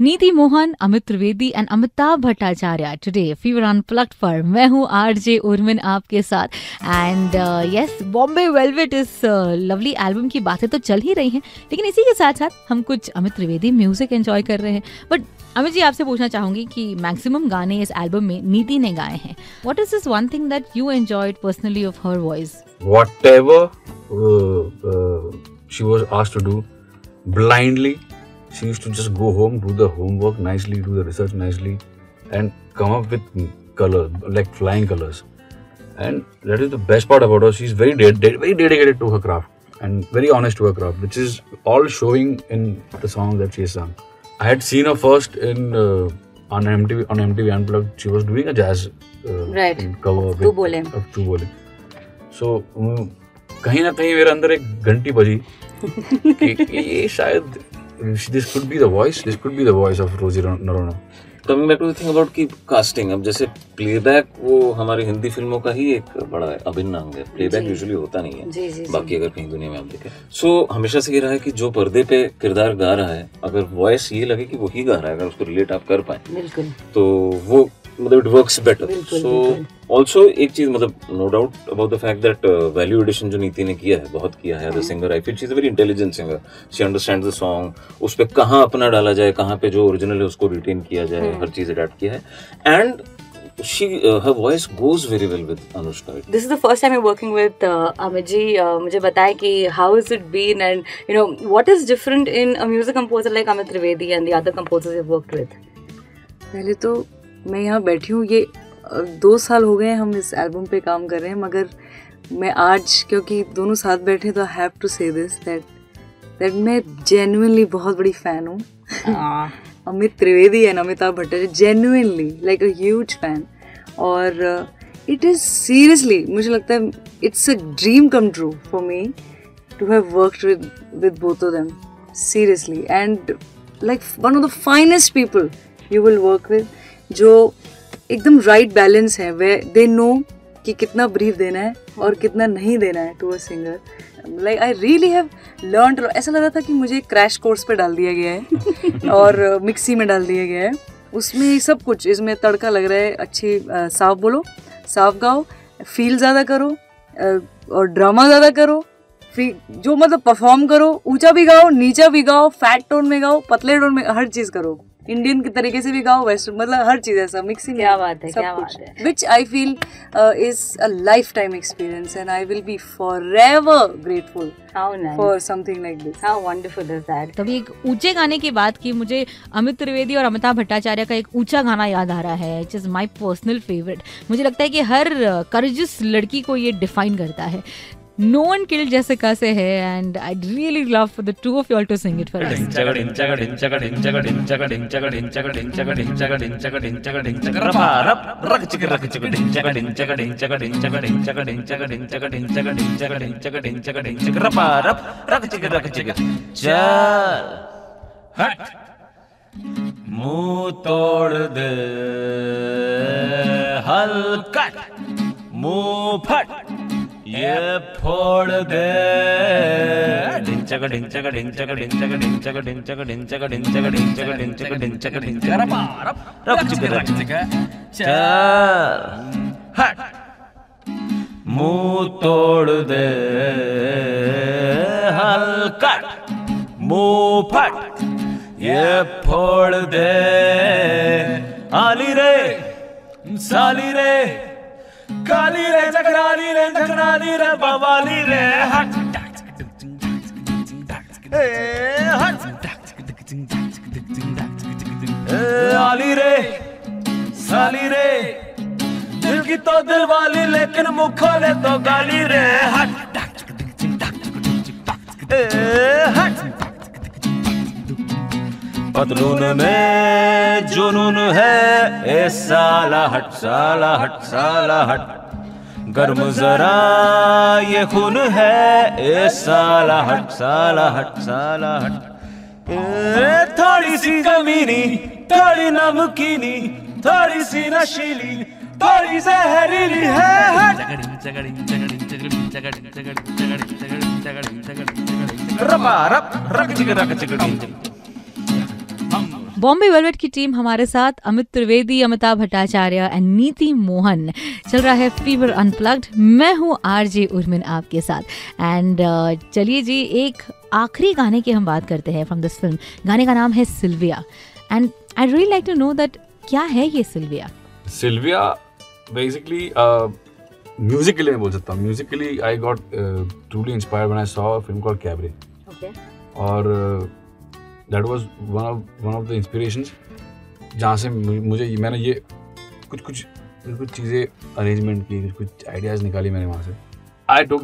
नीति Mohan, Amit Trivedi and Amitabh Bhattacharya today fever unplugged पर मैं हूँ आरजे उर्मिन आपके साथ। एंड यस, बॉम्बे वेलवेट इस लवली एल्बम की बातें तो चल ही रही हैं, लेकिन इसी के साथ साथ हम कुछ अमित त्रिवेदी म्यूजिक एंजॉय कर रहे हैं। बट अमित जी, आपसे पूछना चाहूंगी कि मैक्सिमम गाने इस एल्बम में नीति ने गाए हैं। What is this one thing that you enjoyed personally of her voice? Whatever she was asked to do blindly, she used to just go home, do the homework nicely, do the research nicely, and come up with colors, like flying colors. And that is the best part about her. She's very dedicated to her craft and very honest to her craft, which is all showing in the song that she has sung. I had seen her first in on MTV Unplugged. She was doing a jazz cover with Tu Bole. So कहीं ना कहीं मेरे अंदर एक घंटी बजी कि ये शायद this could be the voice of Rosie Narona. Coming back to the thing about कि casting, अब जैसे प्लेबैक वो हमारी हिंदी फिल्मों का ही एक बड़ा अभिन्न अंग है। प्लेबैक यूजुअली होता नहीं है बाकी अगर कहीं दुनिया में आप देखें। सो हमेशा से ये रहा है कि जो पर्दे पे किरदार गा रहा है, अगर वॉइस ये लगे कि वो ही गा रहा है, अगर उसको रिलेट आप कर पाए तो वो मतलब it works better. So also एक चीज, मतलब no doubt about the fact that value addition जो नीति ने किया है, बहुत किया है as a singer. I feel she is a very intelligent singer. She understands the song, उस पे कहाँ अपना डाला जाए, कहाँ पे जो ओरिजिनल है उसको रिटेन किया जाए, हर चीज अडैप्ट किया है। And her voice goes very well with Anushka. This is the first time I'm working with Amit ji. मुझे बताएं कि how has it been, and you know what is different in a music composer like Amit Trivedi and the other composers you've worked with? पहले तो मैं यहाँ बैठी हूँ, ये 2 साल हो गए हम इस एल्बम पे काम कर रहे हैं, मगर मैं आज क्योंकि दोनों साथ बैठे तो I have to say this that मैं जेन्युइनली बहुत बड़ी फैन हूँ Amit Trivedi and Amitabh Bhattacharya, genuinely like a huge fan. और इट इज़ सीरियसली, मुझे लगता है it's a dream come true for me to have worked with both of them, seriously. And like one of the finest people you will work with, जो एकदम right balance है, वे they know कि कितना brief देना है और कितना नहीं देना है to a singer. Like I really have learned. ऐसा लग रहा था कि मुझे क्रैश कोर्स पे डाल दिया गया है और मिक्सी में डाल दिया गया है, उसमें सब कुछ, इसमें तड़का लग रहा है। अच्छी साफ बोलो, साफ गाओ, फील ज़्यादा करो और ड्रामा ज़्यादा करो, जो मतलब परफॉर्म करो, ऊंचा भी गाओ, नीचा भी गाओ, फैट टोन में गाओ, पतले टोन में, हर चीज़ करो, इंडियन के तरीके से भी गाओ, वेस्टर्न, मतलब हर चीज ऐसा मिक्सिंग। क्या बात है, क्या बात है। Which I feel is a lifetime experience and I will be forever grateful for something like this. How wonderful is that? तभी एक ऊंचे गाने की बात की, मुझे अमित त्रिवेदी और अमिताभ भट्टाचार्य का एक ऊंचा गाना याद आ रहा है, which is my personal favorite. मुझे लगता है कि हर courageous लड़की को ये डिफाइन करता है। No one killed Jessica se hai, and I'd really love for the two of you all to sing it for us. मुंह तोड़ दे हल्का, मुंह फट ये फोड़ दे, ढिंचक ढिंचक ढिंचक ढिंचक ढिंचक ढिंचक ढिंचक ढिंचक ढिंचक ढिंचक ढिंचक ढिंचक रक चल हट, मुंह तोड़ दे हल्का, मुंह फट ये फोड़ दे, आली रे साली रे, काली रे जगराली रे, जगराली रे बवाली रे, हट हट, आली रे साली रे, दिल की तो दिल वाली लेकिन मुँह खोले तो गाली रे, हट हट, पतलून में जुनून है, ए साला हट साला हट साला हट, गर्म जरा ये खून है, ए साला हट साला हट साला हट, थोड़ी सी जमीनी, थोड़ी नमकीनी, थोड़ी सी नशीली, थोड़ी जहरीली है, रपा रप रक चिक रक चिक बॉम्बे वेलवेट की टीम हमारे साथ, अमित त्रिवेदी, अमिताभ भट्टाचार्य एंड नीति मोहन। चल रहा है फीवर अनप्लग्ड। मैं हूँ आरजे उर्मिन आपके साथ। एंड चलिए जी, एक आखिरी गाने की हम बात करते हैं फ्रॉम दिस फिल्म। गाने का नाम है Sylvia and I really like to know that क्या है ये सिल्विया। सिल्विया बेसिकली म्यूजिकली मैं बोल सकता हूँ, musically I got truly inspired when I saw a film called Cabaret. और that was one of the inspirations जहाँ से मैंने ये कुछ चीज़ें अरेंजमेंट की, कुछ आइडियाज़ निकाली मैंने वहाँ से। I took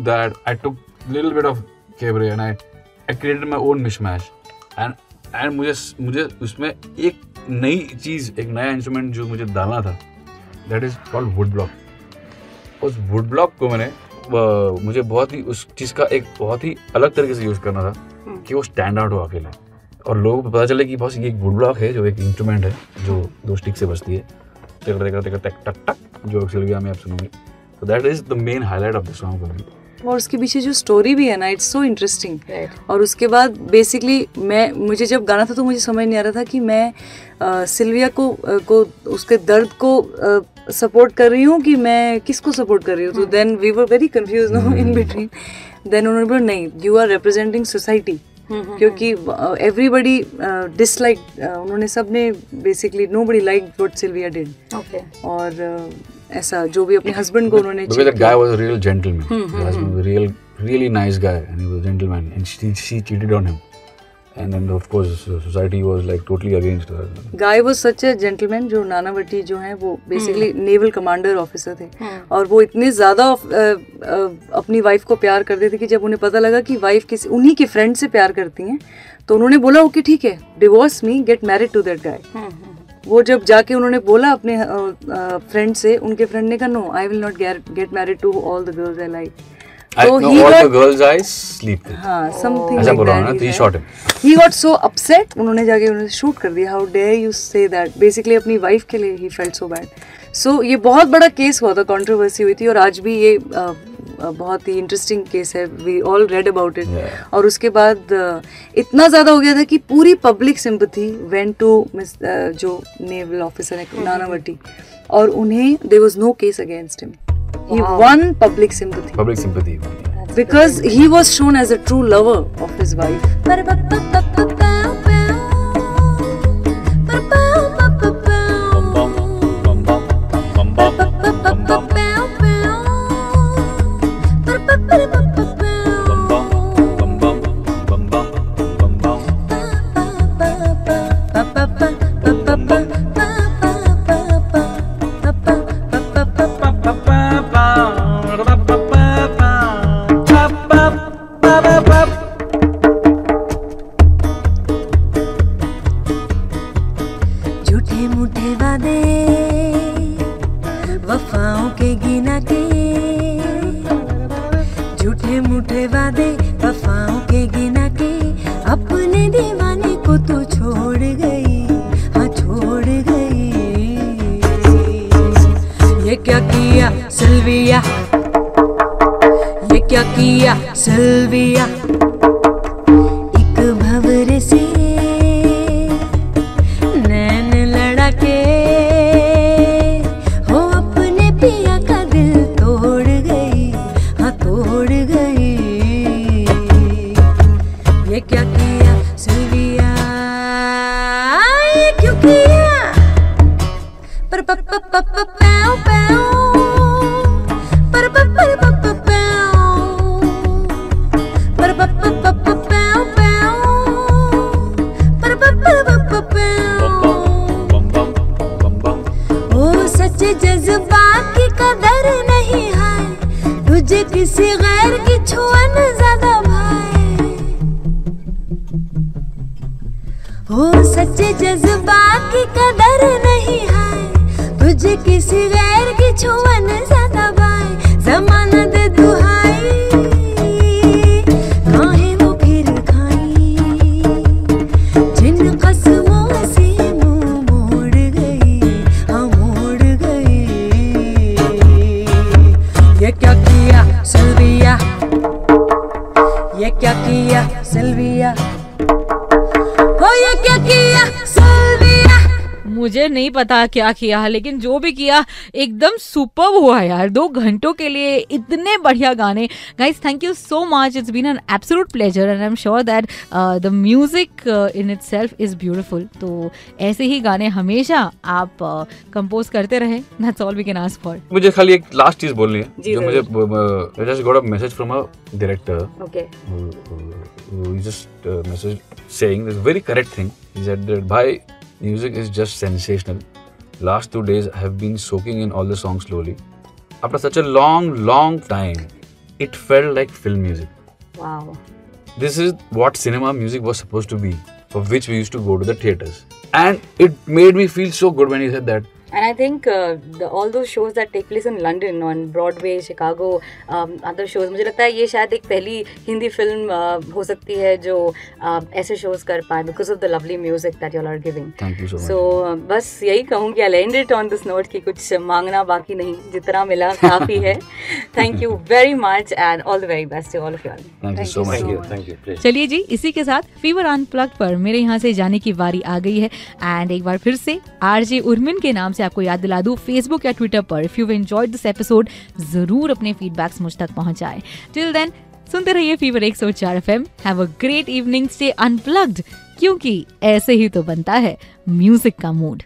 little bit of cabaret and I created my own mishmash and मुझे उसमें एक नई चीज़, एक नया इंस्ट्रूमेंट जो मुझे डालना था, that is called would block. उस वुड ब्लॉक को मुझे बहुत ही उस चीज़ का एक बहुत ही अलग तरीके से यूज़ करना था कि वो स्टैंड आउट हो अकेले और लोगों को पता चले कि बस ये एक वुड ब्लॉक है जो एक इंस्ट्रूमेंट है जो 2 स्टिक से बजती है, टक टक टक, जो सिल्विया में आप सुनोगे। So that is the main highlight of the song for me. और उसके पीछे जो स्टोरी भी है ना, इट्स सो इंटरेस्टिंग। और उसके बाद बेसिकली मुझे जब गाना था तो मुझे समझ नहीं आ रहा था कि मैं सिल्विया को उसके दर्द को सपोर्ट कर रही हूँ कि मैं किसको सपोर्ट कर रही हूँ। तो then we were very confused no in between. Then उन्होंने बोला नहीं, यू आर रिप्रेजेंटिंग सोसाइटी, क्योंकि एवरीबडी डिसलाइक, उन्होंने सबने basically nobody like what Sylvia did. और ऐसा जो भी अपने हस्बैंड को उन्होंने, because that guy was a real gentleman. He was a really nice guy and he was a gentleman and she cheated on him. And then of course society was like totally against her. Guy was such a gentleman जो नानावटी जो हैं वो basically naval commander officer थे और वो इतने ज़्यादा अपनी वाइफ को प्यार करते थे कि जब उन्हें पता लगा कि वाइफ किसी उन्हीं के फ्रेंड से प्यार करती हैं तो उन्होंने बोला ओके ठीक है, divorce me, get married to that guy. वो जब जाके उन्होंने बोला अपने फ्रेंड से, उनके फ्रेंड ने कहा no, I will not get married to all the girls I like. So he all the girls I sleep with. हाँ, something ऐसा like बोला that. ना, तो he shot him. He got so upset. उन्होंने जाके उन्हें शूट कर दिया. How dare you say that? Basically अपनी वाइफ के लिए he felt so bad. So ये बहुत बड़ा केस हुआ था, कंट्रोवर्सी हुई थी और आज भी ये बहुत ही इंटरेस्टिंग केस है. We all read about it. और उसके बाद इतना ज़्यादा हो गया था कि पूरी पब्लिक सिंपैथी went to जो नेवल ऑफिसर है नानावटी, और उन्हें there was no case against him. He won public sympathy. Public sympathy. Because he was shown as a true lover of his wife. Sylvia एक भंवरे से नैन लड़ा के हो अपने पिया का दिल तोड़ गई, हाँ तोड़ गई। ये क्या किया सिल्विया, ये क्यों किया, पर पैओ पैओ पर जज्बात की कदर नहीं है, तुझे किसी गैर की छुअन ज्यादा भाई। हो सच्चे जज्बात की कदर नहीं है, तुझे किसी गैर की छुअन ज्यादा भाई। जमाना दे दुहाई, काहे वो फिर खाई, जिन कसमों से सिल्विया, ये क्या किया सिल्विया, हो ये क्या किया सिल्विया। मुझे नहीं पता क्या किया, लेकिन जो भी किया एकदम सुपर्ब हुआ यार। 2 घंटों के लिए इतने बढ़िया गाने। Guys thank you so much, it's been an absolute pleasure and I am sure that the music in itself is beautiful. तो ऐसे ही गाने हमेशा आप कंपोज करते रहे, that's all we can ask for. मुझे खाली एक लास्ट चीज बोलनी है जो मुझे just got a message from a director. Okay. He just message saying this very correct thing. He said that bhai, music is just sensational. Last 2 days I have been soaking in all the songs slowly. After such a long time, it felt like film music. Wow. This is what cinema music was supposed to be, for which we used to go to the theaters. And it made me feel so good when he said that. And I think all those shows that take place in London, on Broadway, Chicago, other shows, मुझे लगता है ये शायद एक पहली Hindi film हो सकती है जो ऐसे shows कर पाए because of the lovely music that you all are giving. Thank you so much. So बस यही कहूँगी, I'll end it on this note कि कुछ मांगना बाकी नहीं, जितना मिला काफ़ी है. Thank you very much and all the very best to all of you all. Thank you so much. Thank you. चलिए जी, इसी के साथ फीवर अनप्लग्ड पर मेरे यहाँ से जाने की बारी आ गई है। एंड एक बार फिर से आरजे उर्मिन के नाम से आपको याद दिला दूं, फेसबुक या ट्विटर पर if you enjoyed this episode जरूर अपने फीडबैक्स मुझ तक पहुंचाएं। टिल देन सुनते रहिए fever 104 FM। Have a great evening, stay unplugged, क्योंकि ऐसे ही तो बनता है म्यूजिक का मूड।